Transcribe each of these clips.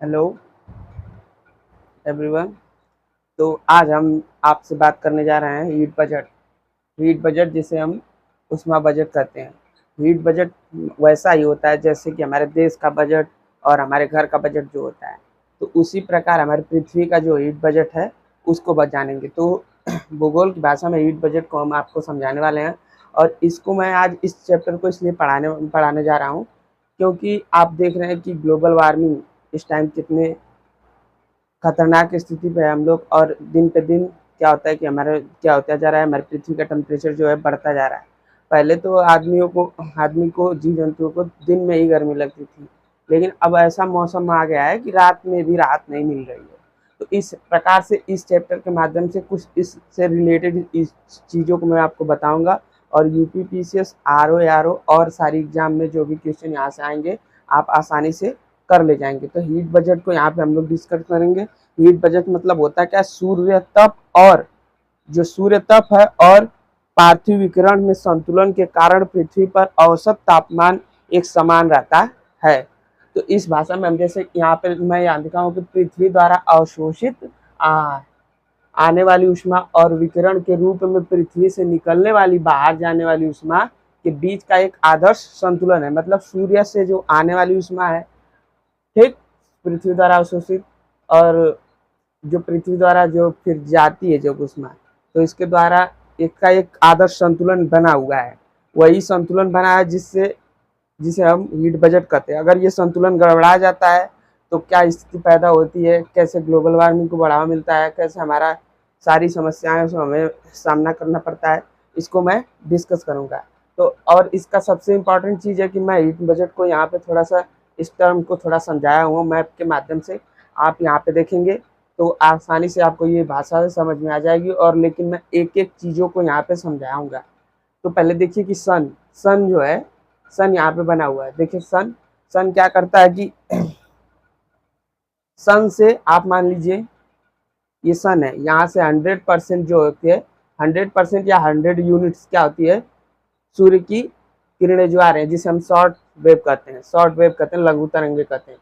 Hello everyone. तो आज हम आपसे बात करने जा रहे हैं हीट बजट जिसे हम उष्मा बजट कहते हैं। हीट बजट वैसा ही होता है जैसे कि हमारे देश का बजट और हमारे घर का बजट जो होता है, तो उसी प्रकार हमारी पृथ्वी का जो हीट बजट है उसको जानेंगे। तो भूगोल की भाषा में हीट बजट को हम आपको समझाने वाले हैं, और इसको मैं आज इस चैप्टर को इसलिए पढ़ाने जा रहा हूँ क्योंकि आप देख रहे हैं कि ग्लोबल वार्मिंग इस टाइम कितने खतरनाक स्थिति पे है हम लोग, और दिन पे दिन क्या होता है कि हमारे क्या होता जा रहा है, हमारी पृथ्वी का टेम्परेचर जो है बढ़ता जा रहा है। पहले तो आदमी को जीव जंतुओं को दिन में ही गर्मी लगती थी, लेकिन अब ऐसा मौसम आ गया है कि रात में भी राहत नहीं मिल रही है। तो इस प्रकार से इस चैप्टर के माध्यम से कुछ इससे रिलेटेड इस चीज़ों को मैं आपको बताऊंगा, और यूपीपीसीएस आरओ और सारी एग्जाम में जो भी क्वेश्चन यहाँ से आएंगे आप आसानी से कर ले जाएंगे। तो हीट बजट को यहाँ पे हम लोग डिस्कस करेंगे। हीट बजट मतलब होता है क्या, सूर्य तप और जो सूर्य तप है और पार्थिव विकिरण में संतुलन के कारण पृथ्वी पर औसत तापमान एक समान रहता है। तो इस भाषा में हम जैसे यहाँ पे मैं यहाँ दिखा हूँ कि पृथ्वी द्वारा अवशोषित आने वाली ऊष्मा और विकिरण के रूप में पृथ्वी से निकलने वाली बाहर जाने वाली ऊष्मा के बीच का एक आदर्श संतुलन है। मतलब सूर्य से जो आने वाली ऊष्मा है, ठीक, पृथ्वी द्वारा अवशोषित, और जो पृथ्वी द्वारा जो फिर जाती है जो ऊष्मा, तो इसके द्वारा एक का एक आदर्श संतुलन बना हुआ है। वही संतुलन बना है जिससे जिसे हम हीट बजट कहते हैं। अगर ये संतुलन गड़बड़ा जाता है तो क्या स्थिति पैदा होती है, कैसे ग्लोबल वार्मिंग को बढ़ावा मिलता है, कैसे हमारा सारी समस्याएं से हमें सामना करना पड़ता है, इसको मैं डिस्कस करूंगा। तो और इसका सबसे इम्पोर्टेंट चीज़ है कि मैं हीट बजट को यहाँ पे थोड़ा सा इस टर्म को थोड़ा समझाया हूँ मैप के माध्यम से। आप यहाँ पे देखेंगे तो आसानी से आपको ये भाषा समझ में आ जाएगी, और लेकिन मैं एक एक चीज़ों को यहाँ पे समझाऊंगा। तो पहले देखिए कि सन जो है, सन यहाँ पे बना हुआ है। देखिए सन सन क्या करता है कि सन से आप मान लीजिए ये सन है, यहाँ से 100% जो होती है, 100% या 100 यूनिट्स क्या होती है, सूर्य की किरणें जो आ रहे हैं जिसे हम शॉर्ट वेव कहते हैं, लघु तरंगे कहते हैं।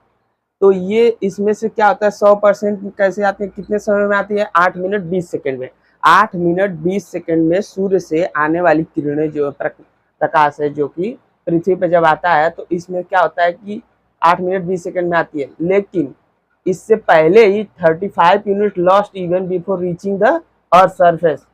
तो ये इसमें से क्या होता है, 100% कैसे आते हैं, कितने समय में आती है, 8 मिनट 20 सेकेंड में। 8 मिनट 20 सेकेंड में सूर्य से आने वाली किरणें जो प्रकाश है जो कि पृथ्वी पर जब आता है, तो इसमें क्या होता है कि 8 मिनट 20 सेकेंड में आती है, लेकिन इससे पहले ही 35 unit lost even before reaching the earth surface.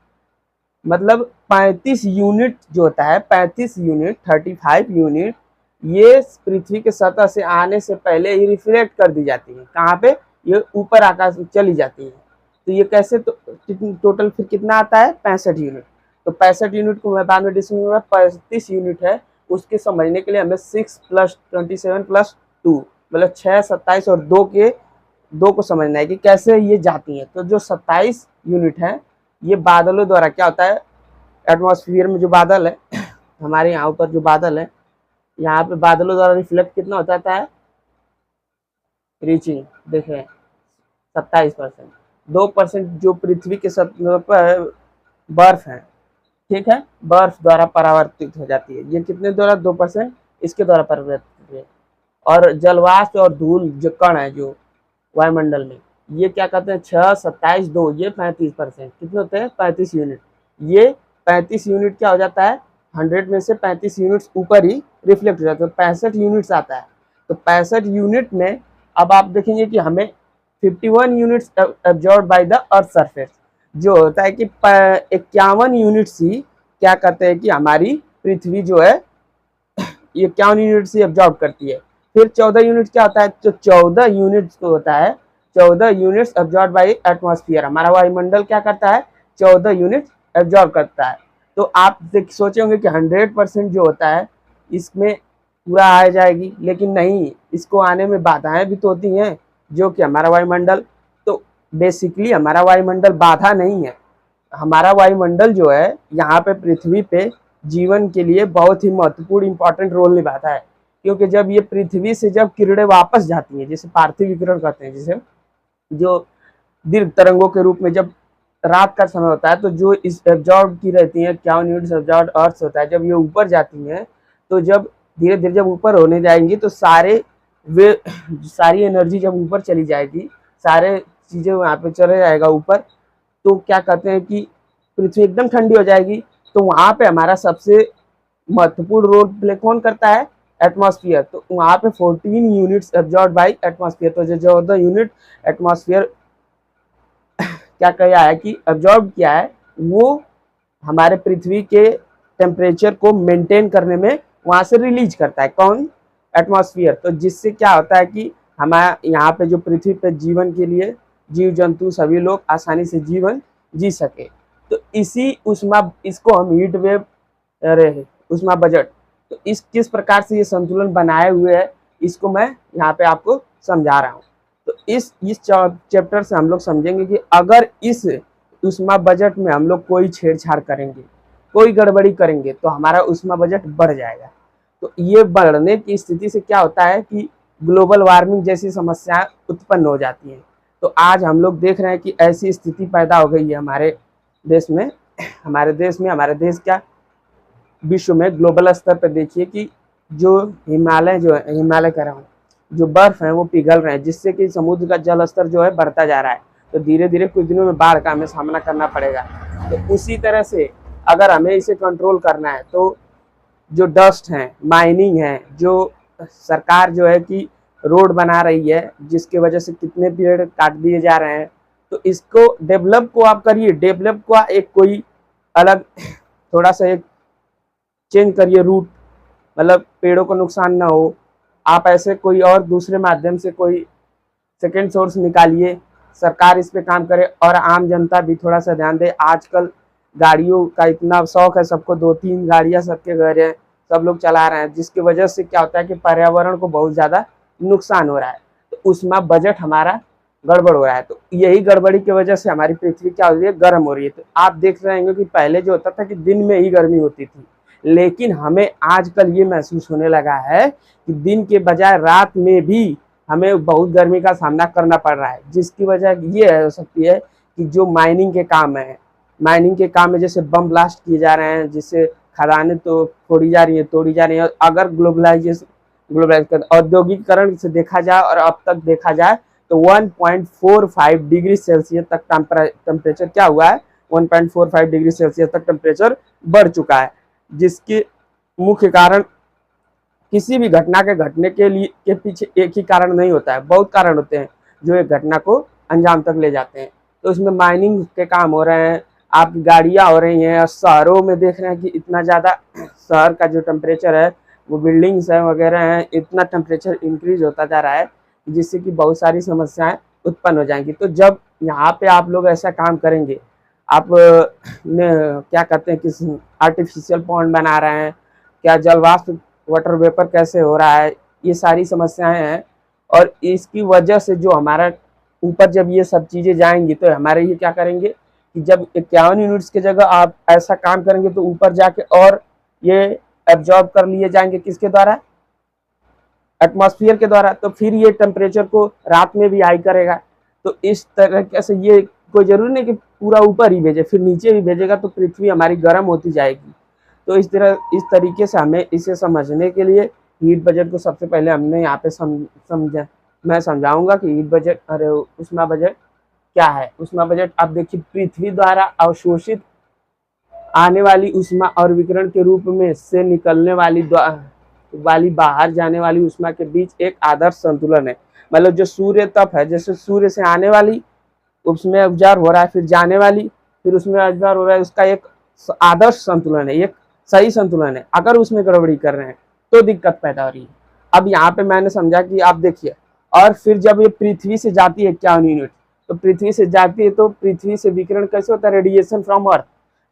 मतलब 35 यूनिट जो होता है, 35 यूनिट 35 यूनिट ये पृथ्वी के सतह से आने से पहले ही रिफ्लेक्ट कर दी जाती है। कहाँ पे, ये ऊपर आकाश में चली जाती है। तो ये कैसे, तो टोटल फिर कितना आता है, 65 यूनिट। तो 65 यूनिट को मैं बाद में डिस्कस करूंगा। 35 यूनिट है, उसके समझने के लिए हमें 6 + 27 + 2 मतलब 6, 27 और 2 को समझना है कि कैसे ये जाती हैं। तो जो 27 यूनिट है ये बादलों द्वारा क्या होता है, एटमॉस्फेयर में जो बादल है हमारे यहाँ ऊपर जो बादल है, यहाँ पे बादलों द्वारा रिफ्लेक्ट कितना हो जाता है, रीचिंग देखें 27%। 2% जो पृथ्वी के सतह पर बर्फ है, ठीक है, बर्फ द्वारा परावर्तित हो जाती है। ये कितने द्वारा, 2% इसके द्वारा परावर्तित है। और जलवाष्प और धूल जो कण है जो वायुमंडल में, ये क्या कहते हैं, 6, 27, 2, ये 35%। कितने होते हैं, 35 यूनिट। ये 35 यूनिट क्या हो जाता है, 100 में से 35 यूनिट्स ऊपर ही रिफ्लेक्ट हो जाता है, 65 यूनिट्स आता है। तो 65 यूनिट में अब आप देखेंगे कि हमें 51 units absorb by the earth surface, जो होता है कि 51 यूनिट्स ही क्या कहते हैं कि हमारी पृथ्वी जो है ये 51 यूनिट्स ही एब्जॉर्ब करती है। फिर 14 यूनिट क्या होता है, तो 14 यूनिट्स को होता है, 14 यूनिट्स एब्जॉर्ब बाय एटमॉस्फेयर। हमारा वायुमंडल क्या करता है, 14 यूनिट एब्जॉर्ब करता है। तो आप सोचे होंगे कि 100% जो होता है इसमें पूरा आ जाएगी, लेकिन नहीं, इसको आने में बाधाएं भी तो होती हैं, जो कि हमारा वायुमंडल, तो बेसिकली हमारा वायुमंडल बाधा नहीं है। हमारा वायुमंडल जो है यहाँ पे पृथ्वी पे जीवन के लिए बहुत ही महत्वपूर्ण इंपॉर्टेंट रोल निभाता है। क्योंकि जब ये पृथ्वी से जब किरणें वापस जाती हैं, जिसे पार्थिव विकिरण कहते हैं, जिसे जो दीर्घ तरंगों के रूप में जब रात का समय होता है, तो जो इस एब्जॉर्ब की रहती है, 51 यूनिट्स एब्जॉर्ब अर्थ होता है, जब ये ऊपर जाती हैं, तो जब धीरे धीरे जब ऊपर होने जाएंगी तो सारे वे सारी एनर्जी जब ऊपर चली जाएगी, सारे चीज़ें वहाँ पे चले जाएगा ऊपर, तो क्या कहते हैं कि पृथ्वी एकदम ठंडी हो जाएगी। तो वहाँ पे हमारा सबसे महत्वपूर्ण रोल प्ले कौन करता है? एटमॉस्फेयर। तो वहाँ पे 14 यूनिट्स एब्जॉर्ब बाई एटमॉस्फेयर। तो जो 14 यूनिट एटमॉस्फेयर क्या किया है कि एब्जॉर्ब किया है, वो हमारे पृथ्वी के टेम्परेचर को मेंटेन करने में वहाँ से रिलीज करता है। कौन? एटमॉस्फेयर। तो जिससे क्या होता है कि हमारे यहाँ पे जो पृथ्वी पे जीवन के लिए जीव जंतु सभी लोग आसानी से जीवन जी सके। तो इसी उष्मा, इसको हम हीट वेव, अरे उष्मा बजट, तो इस किस प्रकार से ये संतुलन बनाए हुए है, इसको मैं यहाँ पे आपको समझा रहा हूँ। तो इस चैप्टर से हम लोग समझेंगे कि अगर इस उष्मा बजट में हम लोग कोई छेड़छाड़ करेंगे, कोई गड़बड़ी करेंगे, तो हमारा उष्मा बजट बढ़ जाएगा। तो ये बढ़ने की स्थिति से क्या होता है कि ग्लोबल वार्मिंग जैसी समस्याएं उत्पन्न हो जाती हैं। तो आज हम लोग देख रहे हैं कि ऐसी स्थिति पैदा हो गई है हमारे देश में। हमारे देश क्या, विश्व में ग्लोबल स्तर पर देखिए कि जो हिमालय कह रहा हूँ, जो बर्फ है वो पिघल रहे हैं, जिससे कि समुद्र का जल स्तर जो है बढ़ता जा रहा है। तो धीरे धीरे कुछ दिनों में बाढ़ का हमें सामना करना पड़ेगा। तो उसी तरह से अगर हमें इसे कंट्रोल करना है, तो जो डस्ट है, माइनिंग है, जो सरकार जो है कि रोड बना रही है, जिसकी वजह से कितने पेड़ काट दिए जा रहे हैं, तो इसको डेवलप को आप करिए, डेवलप का एक कोई अलग थोड़ा सा एक चेंज करिए रूट, मतलब पेड़ों को नुकसान ना हो। आप ऐसे कोई और दूसरे माध्यम से कोई सेकेंड सोर्स निकालिए, सरकार इस पे काम करे और आम जनता भी थोड़ा सा ध्यान दे। आजकल गाड़ियों का इतना शौक है सबको, 2-3 गाड़ियां सबके घर है, सब लोग चला रहे हैं, जिसकी वजह से क्या होता है कि पर्यावरण को बहुत ज़्यादा नुकसान हो रहा है। तो उसमें बजट हमारा गड़बड़ हो रहा है। तो यही गड़बड़ी की वजह से हमारी पृथ्वी क्या हो रही है? गर्म हो रही है। तो आप देख रहे होंगे कि पहले जो होता था कि दिन में ही गर्मी होती थी, लेकिन हमें आजकल ये महसूस होने लगा है कि दिन के बजाय रात में भी हमें बहुत गर्मी का सामना करना पड़ रहा है। जिसकी वजह ये हो सकती है कि जो माइनिंग के काम है, माइनिंग के काम में जैसे बम ब्लास्ट किए जा रहे हैं, जिससे खदानें तो तोड़ी जा रही हैं। अगर ग्लोबलाइजेशन औद्योगिकरण से देखा जाए और अब तक देखा जाए, तो 1.45 डिग्री सेल्सियस तक टेम्परेचर क्या हुआ है? 1.45 डिग्री सेल्सियस तक टेम्परेचर बढ़ चुका है। जिसके मुख्य कारण, किसी भी घटना के घटने के पीछे एक ही कारण नहीं होता है, बहुत कारण होते हैं जो एक घटना को अंजाम तक ले जाते हैं। तो इसमें माइनिंग के काम हो रहे हैं, आपकी गाड़ियाँ हो रही हैं, शहरों में देख रहे हैं कि इतना ज़्यादा शहर का जो टेम्परेचर है, वो बिल्डिंग्स है वगैरह हैं, इतना टेम्परेचर इंक्रीज होता जा रहा है, जिससे कि बहुत सारी समस्याएं उत्पन्न हो जाएंगी। तो जब यहाँ पे आप लोग ऐसा काम करेंगे, आप क्या कहते हैं कि आर्टिफिशियल पॉन्ड बना रहे हैं, क्या जल वाष्प वाटर वेपर कैसे हो रहा है, ये सारी समस्याएं हैं। और इसकी वजह से जो हमारा ऊपर जब ये सब चीज़ें जाएंगी, तो हमारे ये क्या करेंगे कि जब 51 यूनिट्स की जगह आप ऐसा काम करेंगे, तो ऊपर जाके और ये एब्जॉर्ब कर लिए जाएंगे, किसके द्वारा? एटमॉस्फेयर के द्वारा। तो फिर ये टेम्परेचर को रात में भी हाई करेगा। तो इस तरीके से ये कोई जरूरी नहीं कि पूरा ऊपर ही भेजे, फिर नीचे भी भेजेगा, तो पृथ्वी हमारी गर्म होती जाएगी। तो इस तरीके से हमें इसे समझने के लिए हीट बजट को सबसे पहले हमने यहाँ पे मैं समझाऊंगा कि हीट बजट, अरे उष्मा बजट क्या है। उष्मा बजट आप देखिए, पृथ्वी द्वारा अवशोषित आने वाली उष्मा और विकिरण के रूप में से निकलने वाली बाहर जाने वाली उष्मा के बीच एक आदर्श संतुलन है। मतलब जो सूर्य तप है, जैसे सूर्य से आने वाली उसमें ऑब्जर्व हो रहा है, फिर जाने वाली फिर उसमें ऑब्जर्व हो रहा है, उसका एक आदर्श संतुलन है, एक सही संतुलन है। अगर उसमें गड़बड़ी कर रहे हैं तो दिक्कत पैदा हो रही है। अब यहाँ पे मैंने समझा कि आप देखिए, और फिर जब ये पृथ्वी से जाती है 51 यूनिट, तो पृथ्वी से जाती है, तो पृथ्वी से विकिरण कैसे होता है? Radiation from earth,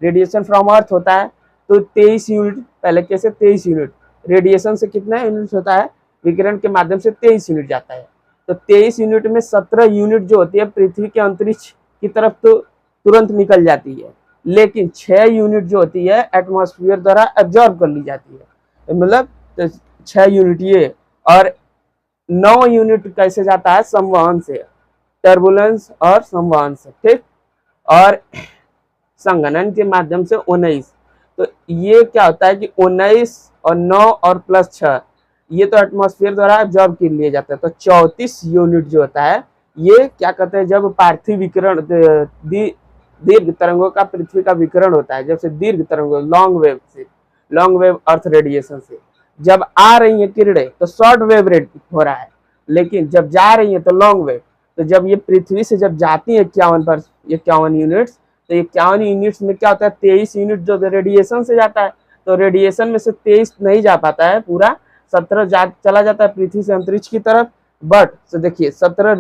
radiation from earth होता है। तो 23 यूनिट, पहले कैसे 23 यूनिट रेडिएशन से कितना यूनिट होता है? विकिरण के माध्यम से 23 यूनिट जाता है। तो 23 यूनिट में 17 यूनिट जो होती है पृथ्वी के अंतरिक्ष की तरफ तो तुरंत निकल जाती है, लेकिन 6 यूनिट जो होती है एटमॉस्फेयर द्वारा एब्जॉर्ब कर ली जाती है। मतलब 6 यूनिट ये, और 9 यूनिट कैसे जाता है? संवहन से, टर्बुलेंस और संवहन से, ठीक, और संघनन के माध्यम से 19। तो ये क्या होता है कि 19 और 9 और प्लस 6, ये तो एटमॉस्फेयर द्वारा एब्जॉर्ब कर लिया जाता है। तो 34 यूनिट जो होता है ये क्या कहते हैं, जब पार्थिव विकिरण दीर्घ तरंगों का पृथ्वी का विकिरण होता है, जब से दीर्घ तरंगों लॉन्ग वेव से, लॉन्ग वेव अर्थ रेडिएशन से जब आ रही है किरणें तो शॉर्ट वेव रेड हो रहा है, लेकिन जब जा रही है तो लॉन्ग वेव। तो जब ये पृथ्वी से जब जाती है 51 यूनिट्स, तो 51 यूनिट्स में क्या होता है, 23 यूनिट जो रेडिएशन से जाता है, तो रेडिएशन में से 23 नहीं जा पाता है, पूरा 17 चला जाता है पृथ्वी से अंतरिक्ष की तरफ। बट तो देखिए 17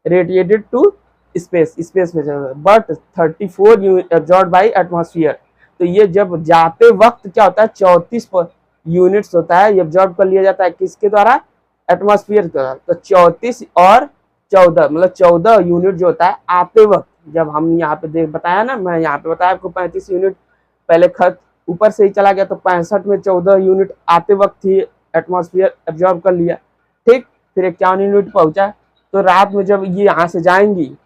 रेडिएटेड टू स्पेस में चला, बट 34 एब्जॉर्ब बाई एटमॉस्फेयर। तो ये जब जाते वक्त क्या होता है, 34 यूनिट्स होता है, ये एब्जॉर्ब कर लिया जाता है किसके द्वारा, एटमॉस्फेयर के द्वारा। तो 34 और 14 मतलब 14 यूनिट जो होता है आते वक्त, जब हम यहाँ पे देख बताया ना, मैं यहाँ पे बताया आपको 35 यूनिट पहले खत ऊपर से ही चला गया, तो 65 में 14 यूनिट आते वक्त ही एटमॉस्फेयर एब्जॉर्ब कर लिया। ठीक, फिर 51 यूनिट पहुंचा, तो रात में जब ये यहाँ से जाएंगी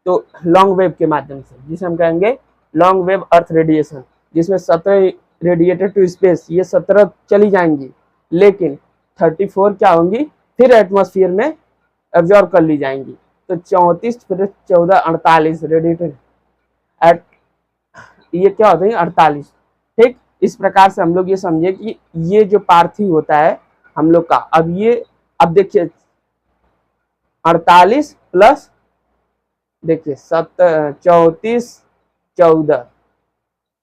तो लॉन्ग वेव के माध्यम से, जिसे हम कहेंगे लॉन्ग वेव अर्थ रेडिएशन, जिसमें 17 रेडिएटेड टू स्पेस, ये 17 चली जाएंगी, लेकिन 34 क्या होंगी फिर एटमॉस्फेयर में एब्जॉर्ब कर ली जाएंगी। तो 34 फिर 14 48 रेडिएटेड एट, ये क्या होता है 48। ठीक, इस प्रकार से हम लोग ये समझे कि ये जो पार्थिव होता है हम लोग का, अब देखिए 48 प्लस देखिए 34 14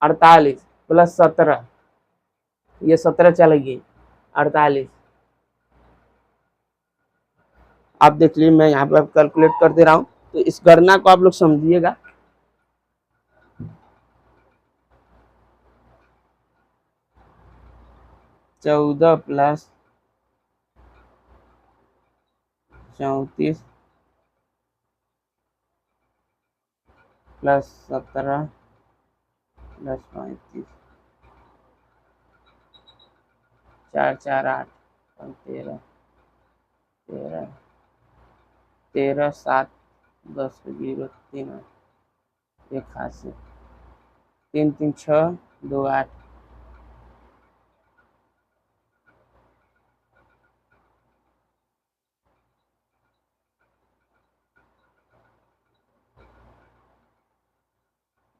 48 प्लस 17, ये 17 चलेगी 48। आप देख लीजिए, मैं यहाँ पे कैलकुलेट कर दे रहा हूँ, तो इस गणना को आप लोग समझिएगा। चौदह प्लस 34 प्लस 17 प्लस 35, 4 4 8 13 13 13 7 10 0 3 8 1 हाथ से 3 3 6 2 8,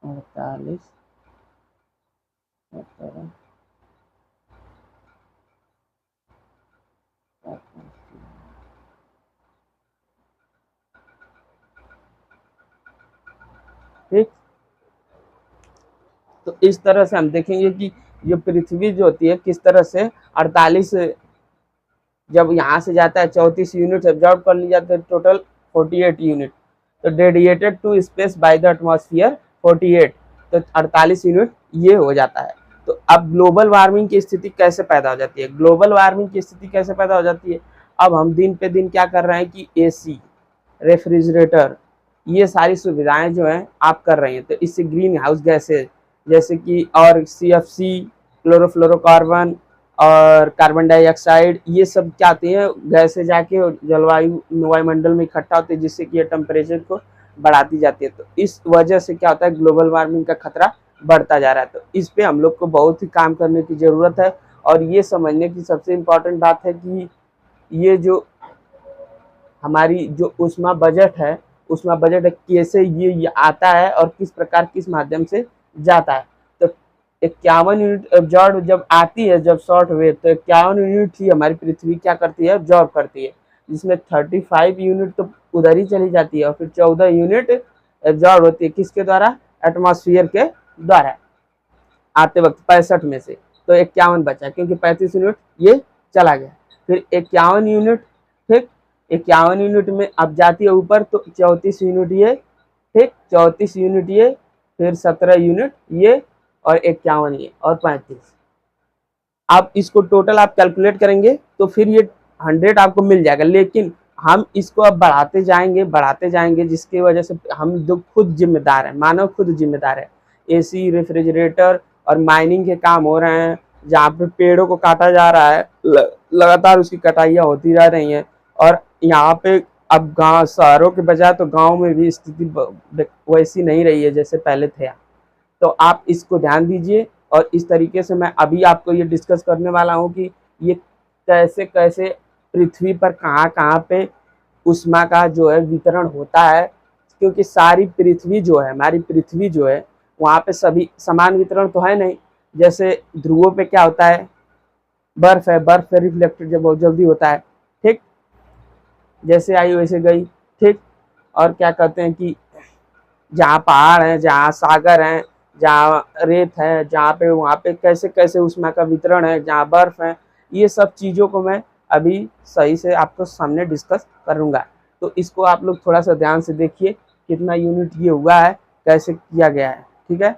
अड़तालीस 17 ठीक। तो इस तरह से हम देखेंगे कि ये पृथ्वी जो होती है किस तरह से 48 जब यहाँ से जाता है 34 यूनिट एब्जॉर्ब कर ली जाती है, टोटल 48 यूनिट। तो radiated to space by the atmosphere 48, तो 48 यूनिट ये हो जाता है। तो अब ग्लोबल वार्मिंग की स्थिति कैसे पैदा हो जाती है, ग्लोबल वार्मिंग की स्थिति कैसे पैदा हो जाती है, अब हम दिन पे दिन क्या कर रहे हैं कि एसी, रेफ्रिजरेटर, ये सारी सुविधाएं जो हैं आप कर रहे हैं, तो इससे ग्रीन हाउस गैसेज जैसे कि और CFC, क्लोरोफ्लोरोकार्बन और कार्बन डाइऑक्साइड, ये सब क्या आती है गैसें जाके वायुमंडल में इकट्ठा होती है, जिससे कि ये टेम्परेचर को बढ़ाती जाती है। तो इस वजह से क्या होता है, ग्लोबल वार्मिंग का खतरा बढ़ता जा रहा है। तो इस पे हम लोग को बहुत ही काम करने की ज़रूरत है। और ये समझने की सबसे इम्पोर्टेंट बात है कि ये जो हमारी जो ऊष्मा बजट है, ऊष्मा बजट कैसे ये आता है और किस प्रकार किस माध्यम से जाता है। तो 51 यूनिट एब्जॉर्ब जब आती है, जब शॉर्ट वेव, तो 51 यूनिट ही हमारी पृथ्वी क्या करती है, एब्जॉर्ब करती है, जिसमें 35 यूनिट तो उधर ही चली जाती है, और फिर 14 यूनिट एब्जॉर्ब होती है किसके द्वारा, एटमॉस्फेयर के द्वारा आते वक्त 65 में से। तो 51 बचा, क्योंकि 35 यूनिट ये चला गया। फिर 51 यूनिट, ठीक, 51 यूनिट में अब जाती है ऊपर, तो 34 यूनिट ये, ठीक, 34 यूनिट ये, फिर 17 यूनिट ये, और 51 ये, और 35। आप इसको टोटल आप कैलकुलेट करेंगे तो फिर ये 100 आपको मिल जाएगा। लेकिन हम इसको अब बढ़ाते जाएंगे, जिसकी वजह से हम जो खुद जिम्मेदार है, मानव खुद जिम्मेदार है। एसी, रेफ्रिजरेटर और माइनिंग के काम हो रहे हैं, जहाँ पे पेड़ों को काटा जा रहा है, लगातार उसकी कटाइयाँ होती रह रही हैं। और यहाँ पे अब गांव, शहरों के बजाय तो गांव में भी स्थिति वैसी नहीं रही है जैसे पहले थे। तो आप इसको ध्यान दीजिए। और इस तरीके से मैं अभी आपको ये डिस्कस करने वाला हूँ कि ये कैसे कैसे पृथ्वी पर कहाँ कहाँ पे ऊष्मा का जो है वितरण होता है, क्योंकि सारी पृथ्वी जो है, हमारी पृथ्वी जो है, वहाँ पे सभी समान वितरण तो है नहीं। जैसे ध्रुवों पे क्या होता है, बर्फ है, बर्फ पे रिफ्लेक्टेड जब बहुत जल्दी होता है, ठीक, जैसे आई वैसे गई, ठीक। और क्या कहते हैं कि जहाँ पहाड़ है, जहाँ सागर है, जहाँ रेत है, जहाँ पे वहाँ पे कैसे कैसे ऊष्मा का वितरण है, जहाँ बर्फ है, ये सब चीज़ों को मैं अभी सही से आपको सामने डिस्कस करूँगा। तो इसको आप लोग थोड़ा सा ध्यान से देखिए, कितना यूनिट ये हुआ है, कैसे किया गया है, ठीक है।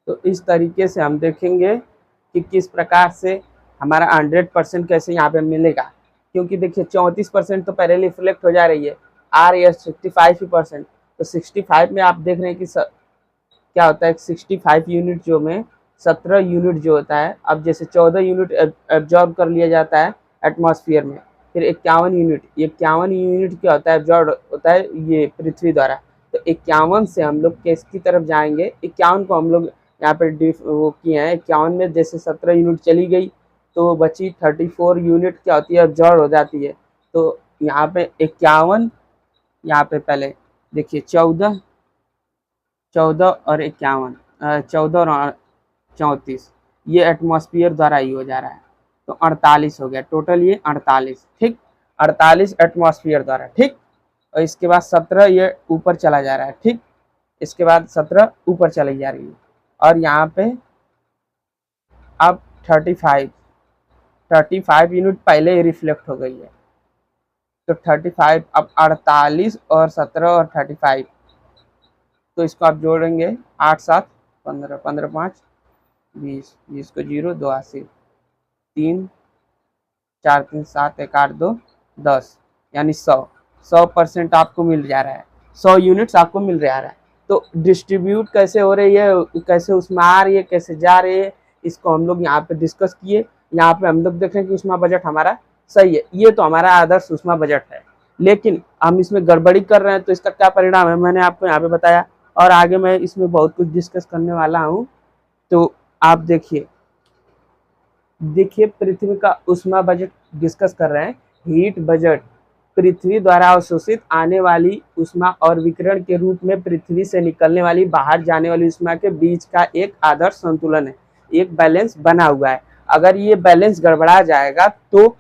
तो इस तरीके से हम देखेंगे कि किस प्रकार से हमारा 100% कैसे यहाँ पे मिलेगा, क्योंकि देखिए 34% तो पहले रिफ्लेक्ट हो जा रही है, आ रही है 65%। तो 65 में आप देख रहे हैं कि क्या होता है, 65 यूनिट जो में 17 यूनिट जो होता है, अब जैसे 14 यूनिट एब्जॉर्ब कर लिया जाता है एटमॉस्फेयर में, फिर 51 यूनिट क्या होता है, एब्जॉर्ब होता है ये पृथ्वी द्वारा। तो 51 से हम लोग किसकी तरफ जाएंगे, 51 को हम लोग यहाँ पर वो किए हैं। 51 में जैसे 17 यूनिट चली गई तो बची 34 यूनिट क्या होती है, एब्जॉर्ब हो जाती है। तो यहाँ पे 51, यहाँ पे पहले देखिए 14 और 51, 14 और 34, ये एटमॉस्फेयर द्वारा ही हो जा रहा है। तो 48 हो गया टोटल, ये 48, ठीक, 48 एटमॉस्फेयर द्वारा, ठीक। और इसके बाद 17 ये ऊपर चला जा रहा है, ठीक, इसके बाद 17 ऊपर चली जा रही है। और यहाँ पे अब 35 यूनिट पहले ही रिफ्लेक्ट हो गई है। तो 35, अब 48 और 17 और 35, तो इसको आप जोड़ेंगे 8 7 15, 15 5 20, 20 को 0, 2 80, 3 4 3 7 1 8 2 10, यानी 100% आपको मिल जा रहा है, 100 यूनिट्स आपको मिल जा रहा है। तो डिस्ट्रीब्यूट कैसे हो रही है, कैसे उसमें आ रही है, कैसे जा रही है, इसको हम लोग यहाँ पे डिस्कस किए। यहाँ पे हम लोग देख रहे हैं कि ऊष्मा बजट हमारा सही है, ये तो हमारा आदर्श ऊष्मा बजट है। लेकिन हम इसमें गड़बड़ी कर रहे हैं, तो इसका क्या परिणाम है मैंने आपको यहाँ पे बताया, और आगे मैं इसमें बहुत कुछ डिस्कस करने वाला हूँ। तो आप देखिए पृथ्वी का ऊष्मा बजट डिस्कस कर रहे हैं। हीट बजट पृथ्वी द्वारा अवशोषित आने वाली ऊष्मा और विकिरण के रूप में पृथ्वी से निकलने वाली बाहर जाने वाली ऊष्मा के बीच का एक आदर्श संतुलन है, एक बैलेंस बना हुआ है। अगर ये बैलेंस गड़बड़ा जाएगा तो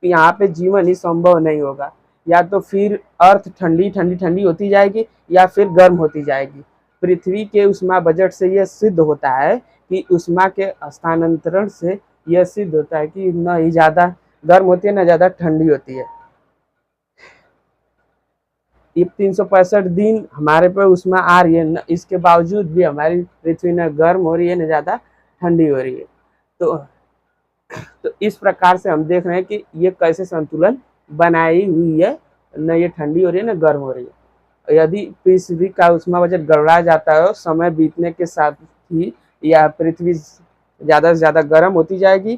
यहाँ पे जीवन ही संभव नहीं होगा, या तो फिर अर्थ ठंडी ठंडी ठंडी होती जाएगी या फिर गर्म होती जाएगी। पृथ्वी के ऊष्मा बजट से यह सिद्ध होता है कि ऊष्मा के हस्तांतरण से यह सिद्ध होता है कि न ही ज़्यादा गर्म होती है न ज़्यादा ठंडी होती है। ये 365 दिन हमारे पे ऊष्मा आ रही है, न इसके बावजूद भी हमारी पृथ्वी न गर्म हो रही है न ज़्यादा ठंडी हो रही है। तो इस प्रकार से हम देख रहे हैं कि ये कैसे संतुलन बनाई हुई है, न ये ठंडी हो रही है न गर्म हो रही है। यदि पृथ्वी का ऊष्मा बजट गड़बड़ा जाता है समय बीतने के साथ ही, या पृथ्वी ज़्यादा से ज़्यादा गर्म होती जाएगी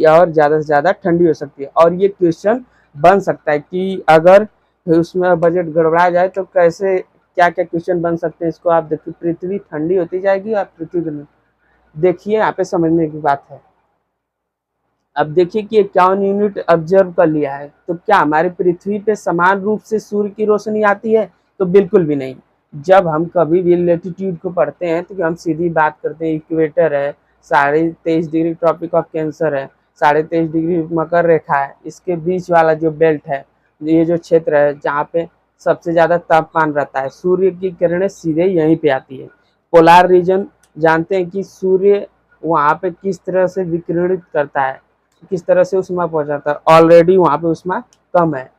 और ज़्यादा से ज़्यादा ठंडी हो सकती है। और ये क्वेश्चन बन सकता है कि अगर उसमें बजट गड़बड़ा जाए तो कैसे, क्या क्या क्वेश्चन बन सकते हैं, इसको आप देखिए। पृथ्वी ठंडी होती जाएगी और पृथ्वी गर्म, देखिए यहाँ पे समझने की बात है। अब देखिए कि 51 यूनिट ऑब्जर्व कर लिया है, तो क्या हमारी पृथ्वी पे समान रूप से सूर्य की रोशनी आती है? तो बिल्कुल भी नहीं। जब हम कभी भी लैटिट्यूड को पढ़ते हैं तो हम सीधी बात करते हैं, इक्वेटर है, 23.5 डिग्री ट्रॉपिक ऑफ कैंसर है, 23.5 डिग्री मकर रेखा है, इसके बीच वाला जो बेल्ट है, ये जो क्षेत्र है जहाँ पे सबसे ज़्यादा तापमान रहता है, सूर्य की किरणें सीधे यहीं पे आती है। पोलार रीजन जानते हैं कि सूर्य वहाँ पे किस तरह से विकिरणित करता है, किस तरह से ऊष्मा पहुंचाता है, ऑलरेडी वहाँ पे ऊष्मा कम है।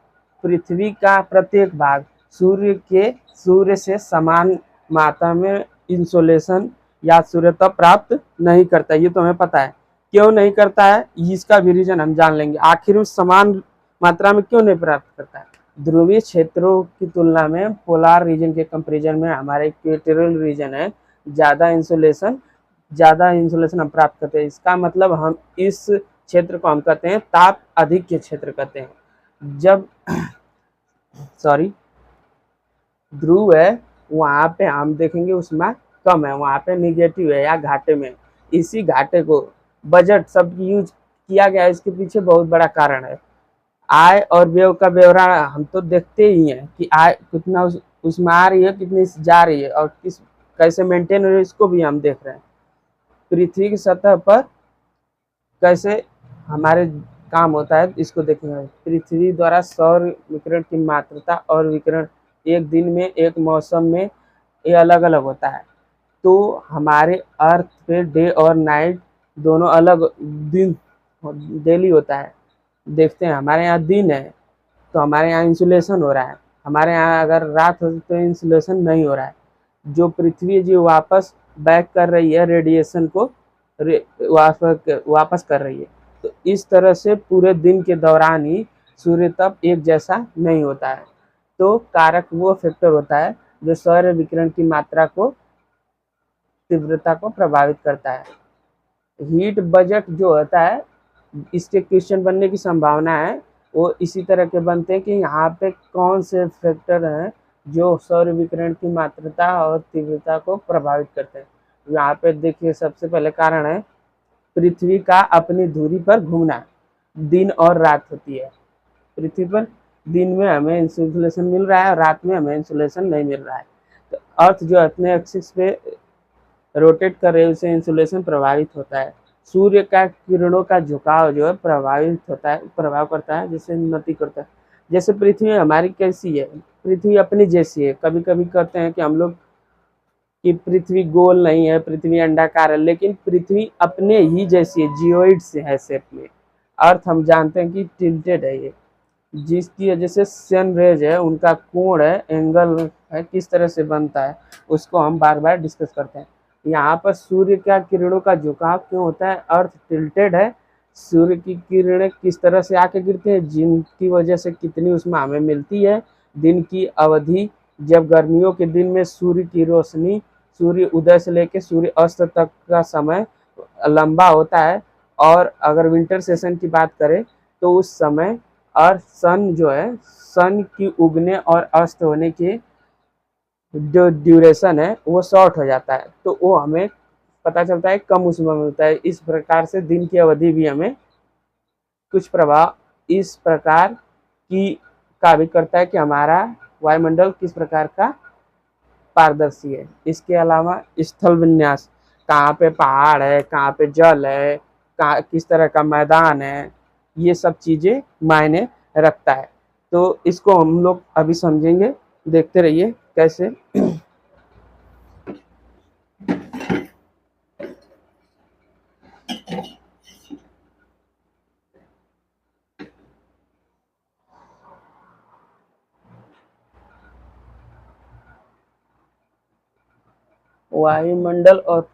पृथ्वी का प्रत्येक भाग सूर्य से समान मात्रा में इंसोलेशन या सूर्यता प्राप्त नहीं करता, ये तो हमें पता है। क्यों नहीं करता है, इसका भी रीजन हम जान लेंगे। आखिर में समान मात्रा में क्यों नहीं प्राप्त करता है? ध्रुवीय क्षेत्रों की तुलना में पोलार रीजन के कंपेरिजन में हमारे इक्वेटोरियल रीजन है, ज़्यादा इंसोलेशन हम प्राप्त करते हैं। इसका मतलब हम इस क्षेत्र को हम कहते हैं ताप अधिक के क्षेत्र कहते हैं। जब ध्रुव है वहाँ पे हम देखेंगे ऊष्मा कम है, वहाँ पे निगेटिव है या घाटे में। इसी घाटे को बजट सब यूज किया गया है, इसके पीछे बहुत बड़ा कारण है। आय और व्यय का ब्यौरा हम तो देखते ही हैं कि आय कितना उसमें आ रही है, कितनी जा रही है, और किस कैसे मेंटेन हो रही है, इसको भी हम देख रहे हैं। पृथ्वी की सतह पर कैसे हमारे काम होता है, इसको देखेंगे। पृथ्वी द्वारा सौर विकिरण की मात्रा और विकिरण एक दिन में, एक मौसम में ये अलग अलग होता है। तो हमारे अर्थ पे डे और नाइट दोनों अलग दिन डेली होता है। देखते हैं हमारे यहाँ दिन है तो हमारे यहाँ इंसुलेशन हो रहा है, हमारे यहाँ अगर रात हो तो इंसुलेशन नहीं हो रहा है। जो पृथ्वी जी वापस बैक कर रही है रेडिएशन को, वापस कर रही है। तो इस तरह से पूरे दिन के दौरान ही सूर्य तप एक जैसा नहीं होता है। तो कारक वो फैक्टर होता है जो सौर विकिरण की मात्रा को, तीव्रता को प्रभावित करता है। हीट बजट जो होता है, इसके क्वेश्चन बनने की संभावना है वो इसी तरह के बनते हैं कि यहाँ पे कौन से फैक्टर हैं जो सौर विकिरण की मात्रा और तीव्रता को प्रभावित करते हैं। यहाँ पे देखिए सबसे पहले कारण है पृथ्वी का अपनी धुरी पर घूमना। दिन और रात होती है पृथ्वी पर, दिन में हमें इंसुलेशन मिल रहा है और रात में हमें इंसुलेशन नहीं मिल रहा है। तो अर्थ जो अपने एक्सिस पे रोटेट कर रहे हैं उससे इंसुलेशन प्रभावित होता है। सूर्य का किरणों का झुकाव जो है प्रभावित होता है, प्रभाव करता है, जिससे उन्नति करता है। जैसे पृथ्वी हमारी कैसी है, पृथ्वी अपनी जैसी है। कभी कभी कहते हैं कि हम लोग कि पृथ्वी गोल नहीं है, पृथ्वी अंडाकार है, लेकिन पृथ्वी अपने ही जैसी है, जियोइड से है शेप में। अर्थ हम जानते हैं कि टिल्टेड है ये, जिसकी वजह से सन रेज है उनका कोण है, एंगल है, किस तरह से बनता है उसको हम बार बार डिस्कस करते हैं। यहाँ पर सूर्य का किरणों का झुकाव क्यों होता है, अर्थ टिल्टेड है, सूर्य की किरणें किस तरह से आके गिरती हैं, जिनकी वजह से कितनी उसमें हमें मिलती है। दिन की अवधि, जब गर्मियों के दिन में सूर्य की रोशनी सूर्य उदय से लेकर सूर्य अस्त तक का समय लंबा होता है, और अगर विंटर सेशन की बात करें तो उस समय और सन जो है, सन की उगने और अस्त होने की जो ड्यूरेशन है वो शॉर्ट हो जाता है, तो वो हमें पता चलता है कम उसमें होता है। इस प्रकार से दिन की अवधि भी हमें कुछ प्रभाव इस प्रकार की का भी करता है कि हमारा वायुमंडल किस प्रकार का पारदर्शी है। इसके अलावा स्थल विन्यास, कहाँ पे पहाड़ है, कहाँ पे जल है, कहाँ किस तरह का मैदान है, ये सब चीज़ें मायने रखता है। तो इसको हम लोग अभी समझेंगे, देखते रहिए कैसे। वायुमंडल और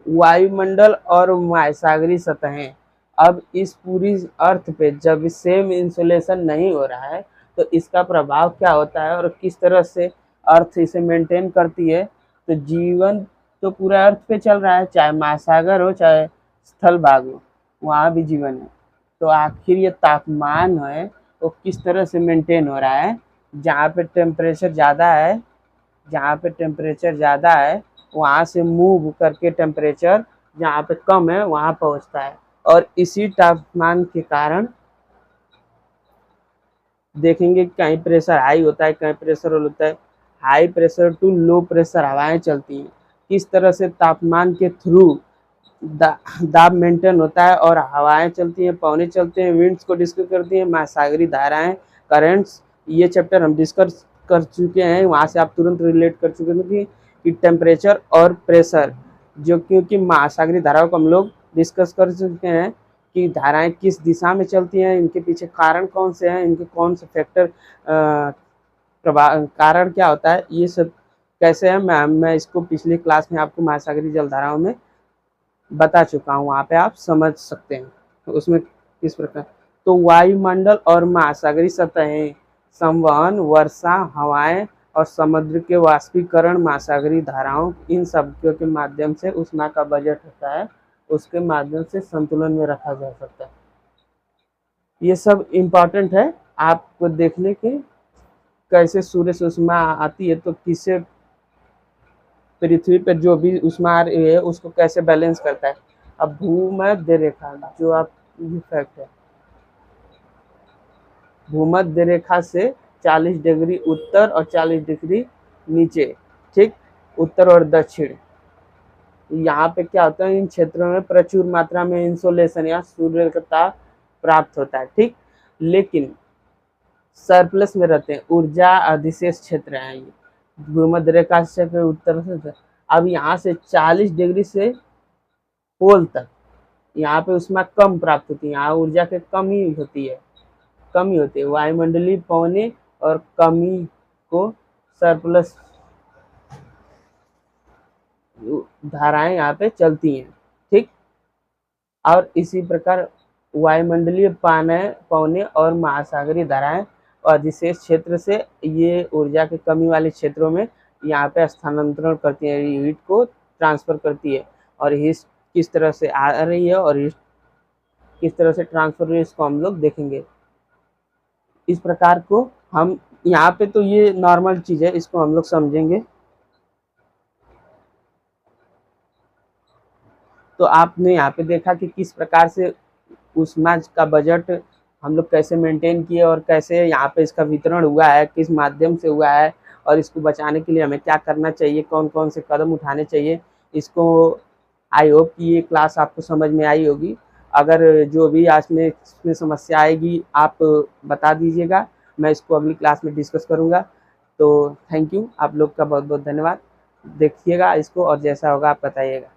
वायुमंडल और महासागरीय सतहें। अब इस पूरी अर्थ पे जब सेम इंसुलेशन नहीं हो रहा है तो इसका प्रभाव क्या होता है और किस तरह से अर्थ इसे मेंटेन करती है। तो जीवन तो पूरा अर्थ पे चल रहा है, चाहे महासागर हो चाहे स्थल भाग हो, वहाँ भी जीवन है। तो आखिर ये तापमान है वो किस तरह से मेंटेन हो रहा है। जहाँ पे टेम्परेचर ज़्यादा है, जहाँ पे टेम्परेचर ज़्यादा है वहाँ से मूव करके टेम्परेचर जहाँ पे कम है वहाँ पहुँचता है। और इसी तापमान के कारण देखेंगे कहीं प्रेशर हाई होता है, कहीं प्रेशर होता है। High pressure to low pressure हवाएं चलती हैं, किस तरह से तापमान के थ्रू दाब मेंटेन होता है और हवाएं चलती हैं, पवने चलते हैं, विंड्स को डिस्कस करती हैं, महासागरीय धाराएं, करंट्स। ये चैप्टर हम डिस्कस कर चुके हैं, वहाँ से आप तुरंत रिलेट कर चुके हैं कि टेम्परेचर और प्रेशर जो, क्योंकि महासागरीय धाराओं को हम लोग डिस्कस कर चुके हैं कि धाराएं किस दिशा में चलती हैं, इनके पीछे कारण कौन से हैं, इनके कौन से फैक्टर प्रभाव कारण क्या होता है, ये सब कैसे है, मैं इसको पिछली क्लास में आपको महासागरीय जलधाराओं में बता चुका हूँ, वहाँ पे आप समझ सकते हैं। तो उसमें किस प्रकार, तो वायुमंडल और महासागरीय सतहें, संवहन, वर्षा, हवाएं और समुद्र के वाष्पीकरण, महासागरीय धाराओं, इन सबके के माध्यम से ऊष्मा का बजट होता है, उसके माध्यम से संतुलन में रखा जा सकता है। ये सब इम्पोर्टेंट है आपको देखने के, कैसे सूर्य से ऊष्मा आती है तो किससे पृथ्वी पर जो भी ऊष्मा आ रही है उसको कैसे बैलेंस करता है। अब भूमध्य रेखा जो आप, ये फैक्ट है, भूमध्य रेखा से 40 डिग्री उत्तर और 40 डिग्री नीचे, ठीक, उत्तर और दक्षिण, यहाँ पे क्या होता है, इन क्षेत्रों में प्रचुर मात्रा में इंसोलेशन या सूर्यता प्राप्त होता है, ठीक, लेकिन सरप्लस में रहते हैं, ऊर्जा अधिशेष क्षेत्र है ये भूमध्य रेखा से उत्तर से। अब यहाँ से 40 डिग्री से पोल तक यहाँ पे ऊष्मा कम प्राप्त होती है, यहाँ ऊर्जा की कमी होती है, वायुमंडलीय पवने और कमी को सरप्लस धाराएं यहाँ पे चलती हैं, ठीक। और इसी प्रकार वायुमंडलीय पवने और महासागरीय धाराएं अधिशेष क्षेत्र से ये ऊर्जा की कमी वाले क्षेत्रों में यहाँ पे स्थानांतरण करती है, हीट को ट्रांसफर करती है, और हीट किस तरह से आ रही है और हीट किस तरह से ट्रांसफर हो रही है इसको हम लोग देखेंगे। इस प्रकार को हम यहाँ पे, तो ये नॉर्मल चीज़ है, इसको हम लोग समझेंगे। तो आपने यहाँ पे देखा कि किस प्रकार से ऊष्मा का बजट हम लोग कैसे मेंटेन किए और कैसे यहाँ पे इसका वितरण हुआ है, किस माध्यम से हुआ है, और इसको बचाने के लिए हमें क्या करना चाहिए, कौन कौन से कदम उठाने चाहिए। इसको आई होप कि ये क्लास आपको समझ में आई होगी। अगर जो भी आज में इसमें समस्या आएगी आप बता दीजिएगा, मैं इसको अगली क्लास में डिस्कस करूँगा। तो थैंक यू, आप लोग का बहुत बहुत धन्यवाद। देखिएगा इसको और जैसा होगा आप बताइएगा।